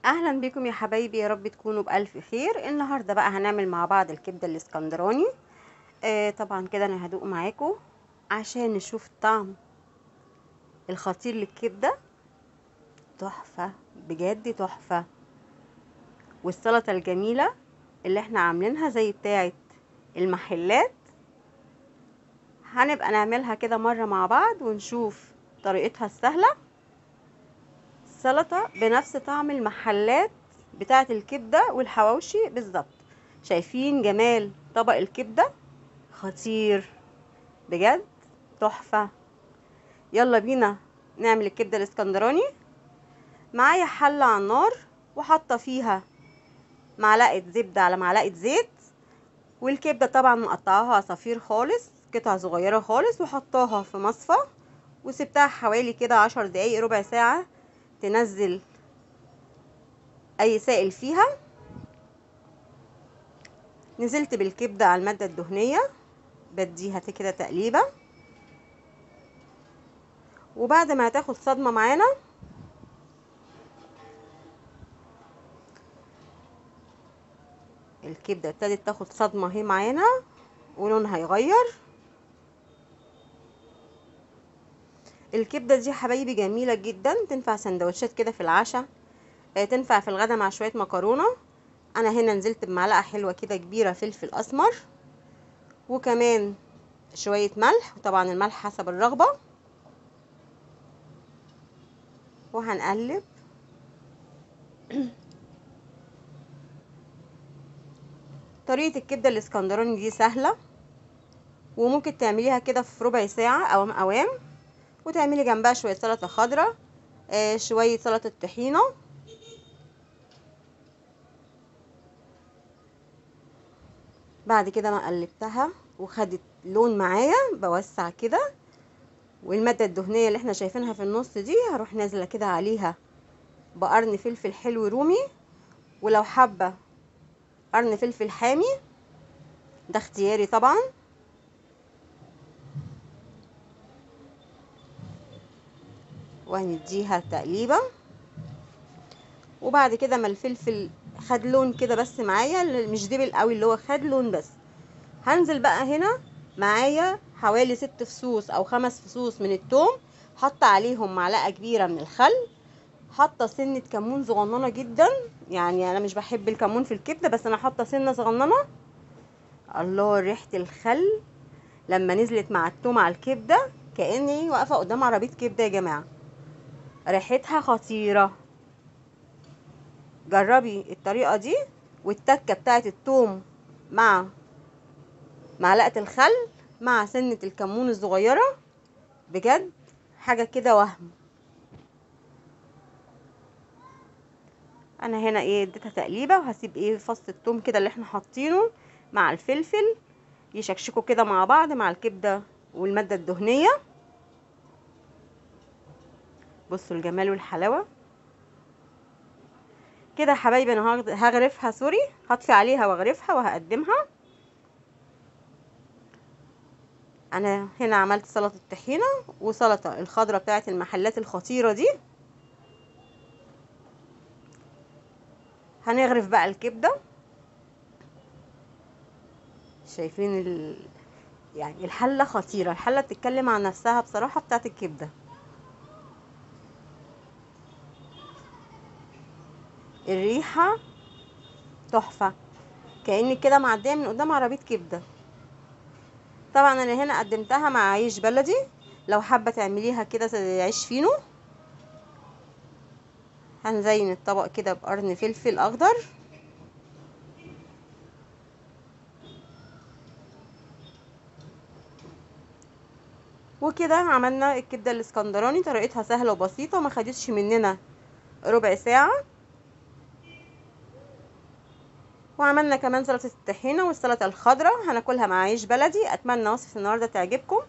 اهلا بكم يا حبايبي، يا رب تكونوا بالف خير. النهارده بقى هنعمل مع بعض الكبده الاسكندراني. طبعا كده انا هدوق معاكم عشان نشوف طعم الخطير للكبده. تحفه بجد تحفه. والسلطه الجميله اللي احنا عاملينها زي بتاعه المحلات هنبقى نعملها كده مره مع بعض ونشوف طريقتها السهله. سلطه بنفس طعم المحلات بتاعه الكبده والحواوشي بالظبط. شايفين جمال طبق الكبده؟ خطير بجد تحفة. يلا بينا نعمل الكبدة الاسكندراني. معايا حلة على النار وحاطة فيها معلقة زبدة على معلقة زيت، والكبدة طبعا مقطعاها عصافير خالص، قطع صغيرة خالص، وحطاها في مصفى وسبتها حوالي كده 10 دقايق ربع ساعة تنزل اي سائل فيها. نزلت بالكبدة على المادة الدهنية، بديها كده تقليبة، وبعد ما هتاخد صدمة معانا الكبدة ابتدت تاخد صدمة اهي معانا ولونها هيغير. الكبدة دي حبايبي جميلة جدا، تنفع سندوتشات كده في العشاء، تنفع في الغدا مع شوية مكرونة. انا هنا نزلت بمعلقة حلوة كده كبيرة فلفل اسمر، وكمان شوية ملح، وطبعا الملح حسب الرغبة، وهنقلب. طريقة الكبدة الاسكندراني دي سهلة، وممكن تعمليها كده في ربع ساعة او اوام، وتعملي جنبها شوية سلطة خضراء، شوية سلطة طحينة. بعد كده ما قلبتها وخدت لون معايا بوسع كده، والمادة الدهنية اللي احنا شايفينها في النص دي هروح نازلة كده عليها بقرن فلفل حلو رومي، ولو حابة قرن فلفل حامي ده اختياري طبعا. وهنديها تقليبة، وبعد كده ما الفلفل خد لون كده بس معايا، مش دبل قوي، اللي هو خد لون بس، هنزل بقى هنا معايا حوالي 6 فصوص او 5 فصوص من الثوم، حاطه عليهم معلقه كبيره من الخل، حاطه سنه كمون صغننه جدا، يعني انا مش بحب الكمون في الكبده بس انا حاطه سنه صغننه. الله، ريحه الخل لما نزلت مع الثوم على الكبده كاني واقفه قدام عربيه كبده يا جماعه، ريحتها خطيره. جربي الطريقه دي، والتكه بتاعه الثوم مع معلقه الخل مع سنه الكمون الصغيره، بجد حاجه كده وهم. انا هنا اديتها تقليبه، وهسيب فص الثوم كده اللي احنا حاطينه مع الفلفل يشكشكوا كده مع بعض مع الكبده والماده الدهنيه. بصوا الجمال والحلاوه كده يا حبايبي. انا هغرفها، سوري، هطفي عليها واغرفها وهقدمها. انا هنا عملت سلطه الطحينه وسلطه الخضره بتاعه المحلات الخطيره دي. هنغرف بقى الكبده. شايفين يعني الحله خطيره، الحله بتتكلم عن نفسها بصراحه بتاعه الكبده. الريحه تحفه، كأنك كده معديه من قدام عربيه كبده. طبعا انا هنا قدمتها مع عيش بلدي، لو حابه تعمليها كده زي عيش فينو. هنزين الطبق كده بقرن فلفل اخضر، وكده عملنا الكبده الاسكندراني. طريقتها سهله وبسيطه، ما خدتش مننا ربع ساعه. وعملنا كمان سلطه الطحينه والسلطه الخضراء، هناكلها مع عيش بلدي. اتمنى وصفه النهارده تعجبكم.